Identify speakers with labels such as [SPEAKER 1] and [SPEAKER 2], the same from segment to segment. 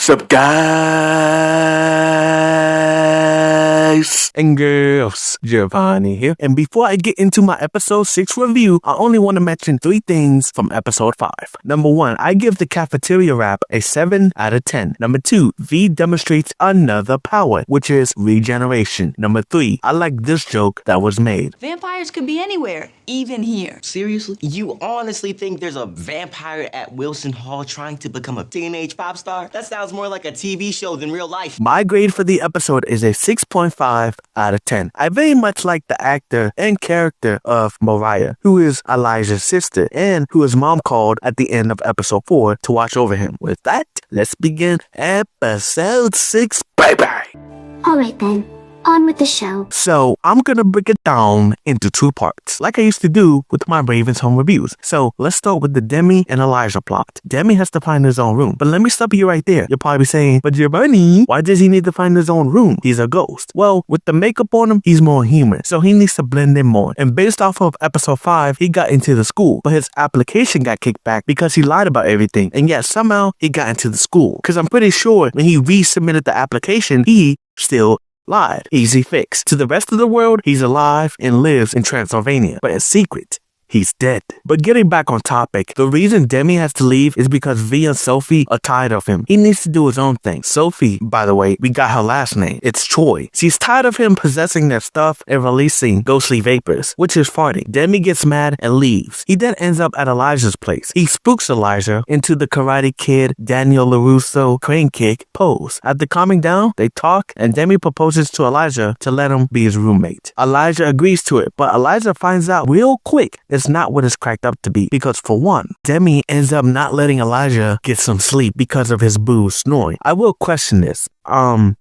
[SPEAKER 1] Sup guys and girls, Giovanni here, and before I get into my episode 6 review, I only want to mention 3 things from episode 5. Number 1, I give the cafeteria rap a 7 out of 10. Number 2, V demonstrates another power, which is regeneration. Number 3, I like this joke that was made.
[SPEAKER 2] Vampires could be anywhere, even here.
[SPEAKER 3] Seriously? You honestly think there's a vampire at Wilson Hall trying to become a teenage pop star? That sounds more like a TV show than real life.
[SPEAKER 1] My grade for the episode is a 6.5 out of 10. I very much like the actor and character of Mariah, who is Elijah's sister and who his mom called at the end of episode 4 to watch over him. With that, let's begin episode 6, baby!
[SPEAKER 4] Alright then, on with the show.
[SPEAKER 1] So, I'm gonna break it down into 2 parts, like I used to do with my Ravens home reviews. So, let's start with the Demi and Elijah plot. Demi has to find his own room. But let me stop you right there. You're probably saying, but Giovanni, why does he need to find his own room? He's a ghost. Well, with the makeup on him, he's more human. So he needs to blend in more. And based off of episode 5, he got into the school. But his application got kicked back because he lied about everything. And yet somehow he got into the school. Because I'm pretty sure when he resubmitted the application, he still lied. Easy fix. To the rest of the world, he's alive and lives in Transylvania. But in secret, he's dead. But getting back on topic, the reason Demi has to leave is because V and Sophie are tired of him. He needs to do his own thing. Sophie, by the way, we got her last name. It's Choi. She's tired of him possessing their stuff and releasing ghostly vapors, which is farting. Demi gets mad and leaves. He then ends up at Elijah's place. He spooks Elijah into the Karate Kid, Daniel LaRusso crane kick pose. After calming down, they talk and Demi proposes to Elijah to let him be his roommate. Elijah agrees to it, but Elijah finds out real quick it's not what it's cracked up to be, because for one, Demi ends up not letting Elijah get some sleep because of his booze snoring. I will question this. Why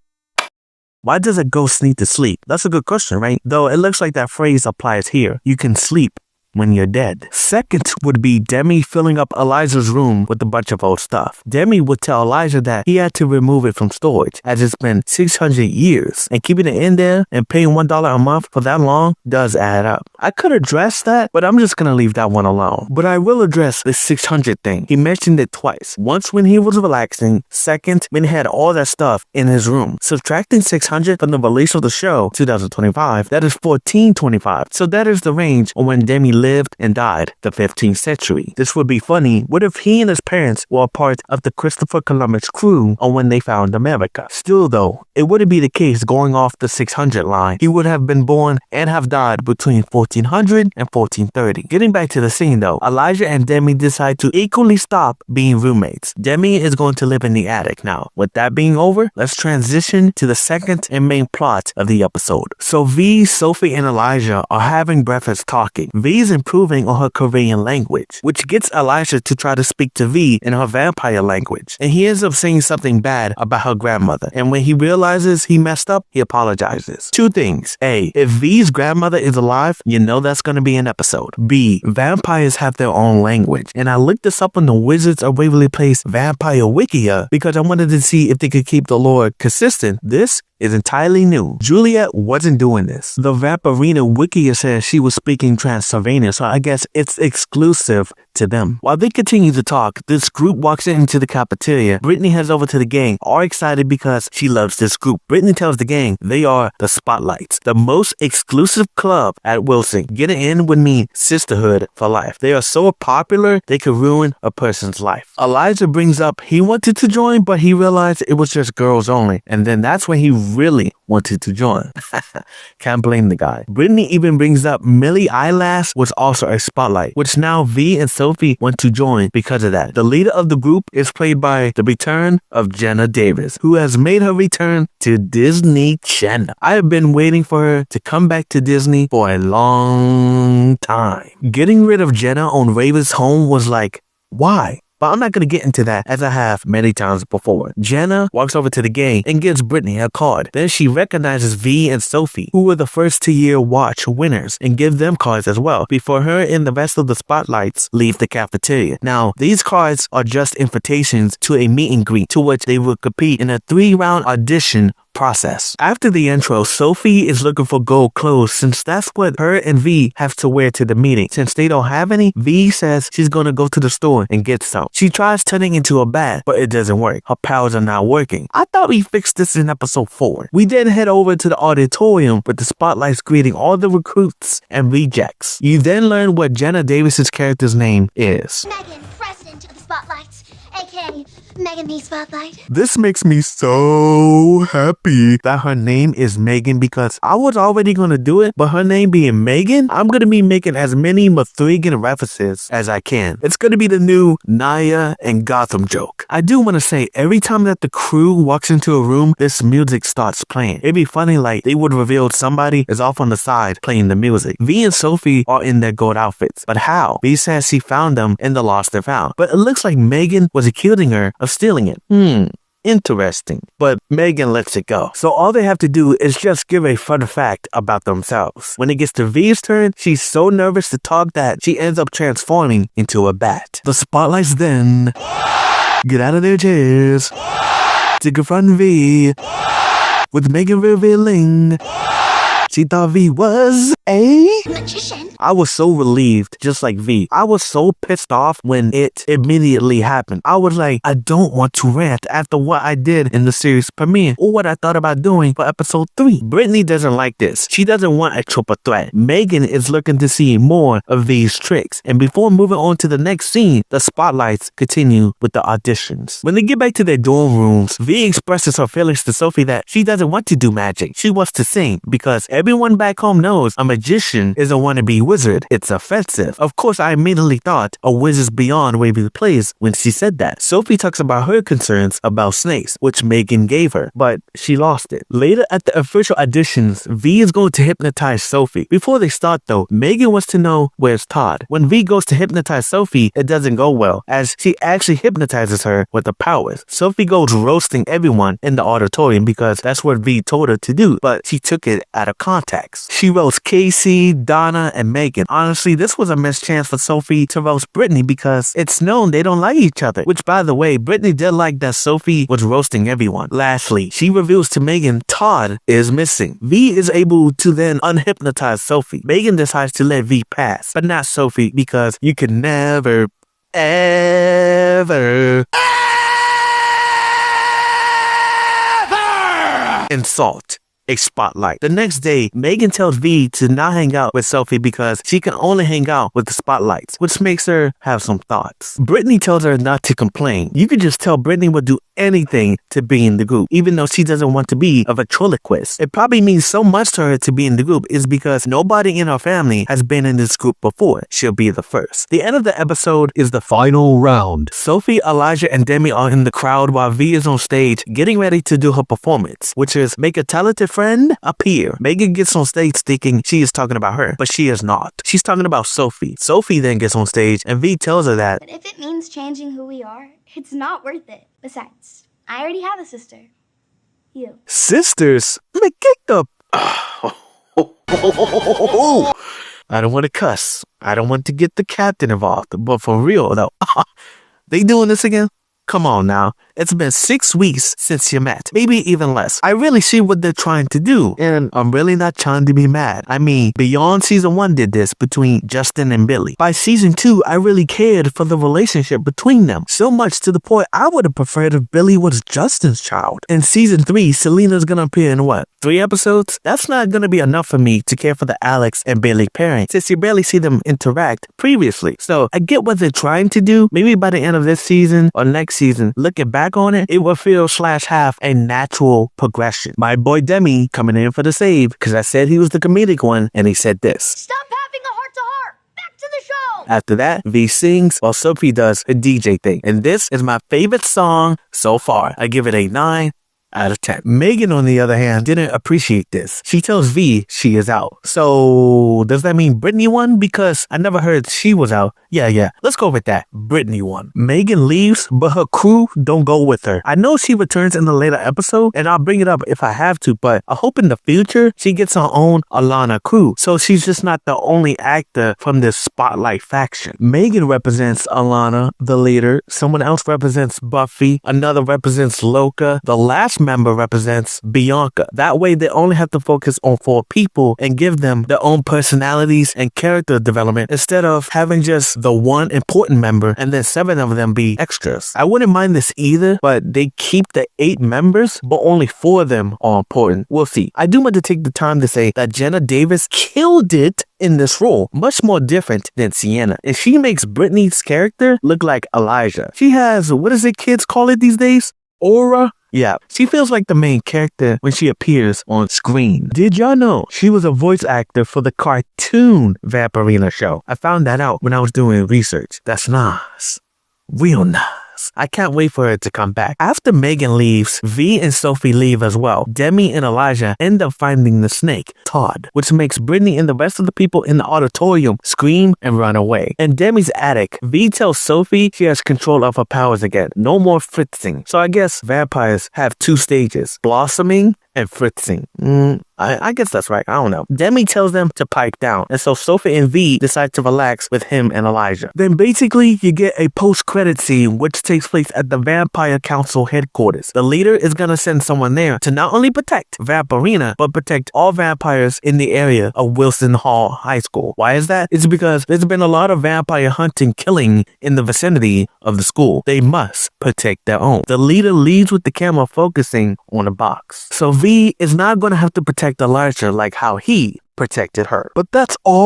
[SPEAKER 1] does a ghost need to sleep? That's a good question, right? Though it looks like that phrase applies here. You can sleep when you're dead. Second would be Demi filling up Elijah's room with a bunch of old stuff. Demi would tell Elijah that he had to remove it from storage as it's been 600 years, and keeping it in there and paying $1 a month for that long does add up. I could address that, but I'm just gonna leave that one alone. But I will address the 600 thing. He mentioned it twice. Once when he was relaxing, second when he had all that stuff in his room. Subtracting 600 from the release of the show, 2025, that is 1425. So that is the range on when Demi lived and died, the 15th century. This would be funny. What if he and his parents were a part of the Christopher Columbus crew on when they found America? Still though, it wouldn't be the case going off the 600 line. He would have been born and have died between 1400 and 1430. Getting back to the scene though, Elijah and Demi decide to equally stop being roommates. Demi is going to live in the attic now. With that being over, let's transition to the second and main plot of the episode. So V, Sophie, and Elijah are having breakfast talking. V's improving on her Korean language, which gets Elijah to try to speak to V in her vampire language. And he ends up saying something bad about her grandmother. And when he realizes he messed up, he apologizes. 2 things. A, if V's grandmother is alive, you know that's going to be an episode. B, vampires have their own language. And I looked this up on the Wizards of Waverly Place Vampire Wikia because I wanted to see if they could keep the lore consistent. This is entirely new. Juliet wasn't doing this. The Vampirina Wikia says she was speaking Transylvania, so I guess it's exclusive to them. While they continue to talk, this group walks into the cafeteria. Brittany heads over to the gang, all excited because she loves this group. Brittany tells the gang they are the Spotlights, the most exclusive club at Wilson. Getting in would mean sisterhood for life. They are so popular, they could ruin a person's life. Elijah brings up he wanted to join, but he realized it was just girls only. And then that's when he really wanted to join. Can't blame the guy. Brittany even brings up Millie Eyelash was also a Spotlight, which now V and Sophie want to join because of that. The leader of the group is played by the return of Jenna Davis, who has made her return to Disney Channel. I have been waiting for her to come back to Disney for a long time. Getting rid of Jenna on Raven's home was like, why? But I'm not going to get into that as I have many times before. Jenna walks over to the gang and gives Brittany a card. Then she recognizes V and Sophie, who were the first 2-year watch winners, and give them cards as well before her and the rest of the Spotlights leave the cafeteria. Now, these cards are just invitations to a meet and greet to which they will compete in a 3-round audition process. After the intro, Sophie is looking for gold clothes since that's what her and V have to wear to the meeting. Since they don't have any, V says she's gonna go to the store and get some. She tries turning into a bat, but it doesn't work. Her powers are not working. I thought we fixed this in episode 4. We then head over to the auditorium with the spotlights greeting all the recruits and rejects. You then learn what Jenna Davis's character's name is.
[SPEAKER 4] Megan, president of the Spotlight, aka Megan the Spotlight.
[SPEAKER 1] This makes me so happy that her name is Megan because I was already gonna do it, but her name being Megan, I'm gonna be making as many Mathrigan references as I can. It's gonna be the new Naya and Gotham joke. I do want to say, every time that the crew walks into a room, this music starts playing. It'd be funny like they would reveal somebody is off on the side playing the music. V and Sophie are in their gold outfits, but how? V says she found them in the lost and found, but it looks like Megan was accusing her of stealing it. Interesting. But Megan lets it go. So all they have to do is just give a fun fact about themselves. When it gets to V's turn, she's so nervous to talk that she ends up transforming into a bat. The spotlights then get out of their chairs to confront V, with Megan revealing she thought V was a
[SPEAKER 4] magician.
[SPEAKER 1] I was so relieved, just like V. I was so pissed off when it immediately happened. I was like, I don't want to rant after what I did in the series premiere or what I thought about doing for episode 3. Brittany doesn't like this. She doesn't want a triple threat. Megan is looking to see more of V's tricks. And before moving on to the next scene, the spotlights continue with the auditions. When they get back to their dorm rooms, V expresses her feelings to Sophie that she doesn't want to do magic. She wants to sing because everyone back home knows a magician is a wannabe wizard. It's offensive. Of course, I immediately thought a Wizards Beyond Waverly Place when she said that. Sophie talks about her concerns about snakes, which Megan gave her, but she lost it. Later at the official auditions, V is going to hypnotize Sophie. Before they start though, Megan wants to know where's Todd. When V goes to hypnotize Sophie, it doesn't go well, as she actually hypnotizes her with her powers. Sophie goes roasting everyone in the auditorium because that's what V told her to do, but she took it out of context. She roasts Casey, Donna, and Megan. Honestly, this was a missed chance for Sophie to roast Brittany because it's known they don't like each other. Which, by the way, Brittany did like that Sophie was roasting everyone. Lastly, she reveals to Megan Todd is missing. V is able to then unhypnotize Sophie. Megan decides to let V pass, but not Sophie because you can never, ever insult a spotlight. The next day, Megan tells V to not hang out with Sophie because she can only hang out with the spotlights, which makes her have some thoughts. Brittany tells her not to complain. You could just tell Brittany would do anything to be in the group, even though she doesn't want to be a ventriloquist. It probably means so much to her to be in the group is because nobody in her family has been in this group before. She'll be the first. The end of the episode is the final round. Sophie, Elijah, and Demi are in the crowd while V is on stage getting ready to do her performance, which is make a talented friend appear. Megan gets on stage thinking she is talking about her, but she is not. She's talking about Sophie. Sophie then gets on stage and V tells her that
[SPEAKER 5] But if it means changing who we are, it's not worth it. Besides, I already have a sister. You.
[SPEAKER 1] sisters? Like, get the I don't want to cuss. I don't want to get the captain involved, but for real though, they doing this again? Come on now. It's been 6 weeks since you met. Maybe even less. I really see what they're trying to do. And I'm really not trying to be mad. I mean, beyond season 1 did this between Justin and Billy. By season 2, I really cared for the relationship between them. So much to the point I would have preferred if Billy was Justin's child. In season 3, Selena's gonna appear in what? 3 episodes? That's not gonna be enough for me to care for the Alex and Bailey pairing, since you barely see them interact previously. So I get what they're trying to do. Maybe by the end of this season or next season, looking back on it, it will feel /have a natural progression. My boy Demi coming in for the save, because I said he was the comedic one, and he said this.
[SPEAKER 5] Stop having a heart-to-heart! Back to the show!
[SPEAKER 1] After that, V sings while Sophie does her DJ thing. And this is my favorite song so far. I give it a 9 out of 10. Megan, on the other hand, didn't appreciate this. She tells V she is out. So, does that mean Brittany won? Because I never heard she was out. Yeah. Let's go with that. Brittany won. Megan leaves, but her crew don't go with her. I know she returns in the later episode, and I'll bring it up if I have to, but I hope in the future she gets her own Alana crew. So she's just not the only actor from this Spotlight faction. Megan represents Alana, the leader. Someone else represents Buffy. Another represents Loka. The last member represents Bianca. That way they only have to focus on 4 people and give them their own personalities and character development instead of having just the one important member and then 7 of them be extras. I wouldn't mind this either, but they keep the 8 members, but only 4 of them are important. We'll see. I do want to take the time to say that Jenna Davis killed it in this role, much more different than Sienna, and she makes Brittany's character look like Elijah. She has, what is it kids call it these days? Aura? Yeah, she feels like the main character when she appears on screen. Did y'all know she was a voice actor for the cartoon Vampirina show? I found that out when I was doing research. That's nice. Real nice. I can't wait for her to come back. After Megan leaves, V and Sophie leave as well. Demi and Elijah end up finding the snake, Todd, which makes Brittany and the rest of the people in the auditorium scream and run away. In Demi's attic, V tells Sophie she has control of her powers again. No more fritzing. So I guess vampires have 2 stages, blossoming and fritzing. I guess that's right. I don't know. Demi tells them to pipe down, and so Sophie and V decide to relax with him and Elijah. Then basically, you get a post-credit scene which takes place at the Vampire Council headquarters. The leader is gonna send someone there to not only protect Vampirina, but protect all vampires in the area of Wilson Hall High School. Why is that? It's because there's been a lot of vampire hunting killing in the vicinity of the school. They must protect their own. The leader leads with the camera focusing on a box. So V is not gonna have to protect Elijah like how he protected her. But that's all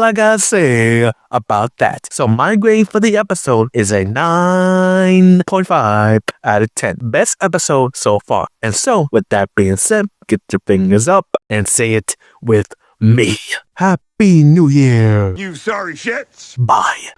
[SPEAKER 1] I gotta say about that. So my grade for the episode is a 9.5 out of 10. Best episode so far. And so with that being said, get your fingers up and say it with me. Happy New Year.
[SPEAKER 6] You sorry shits.
[SPEAKER 1] Bye.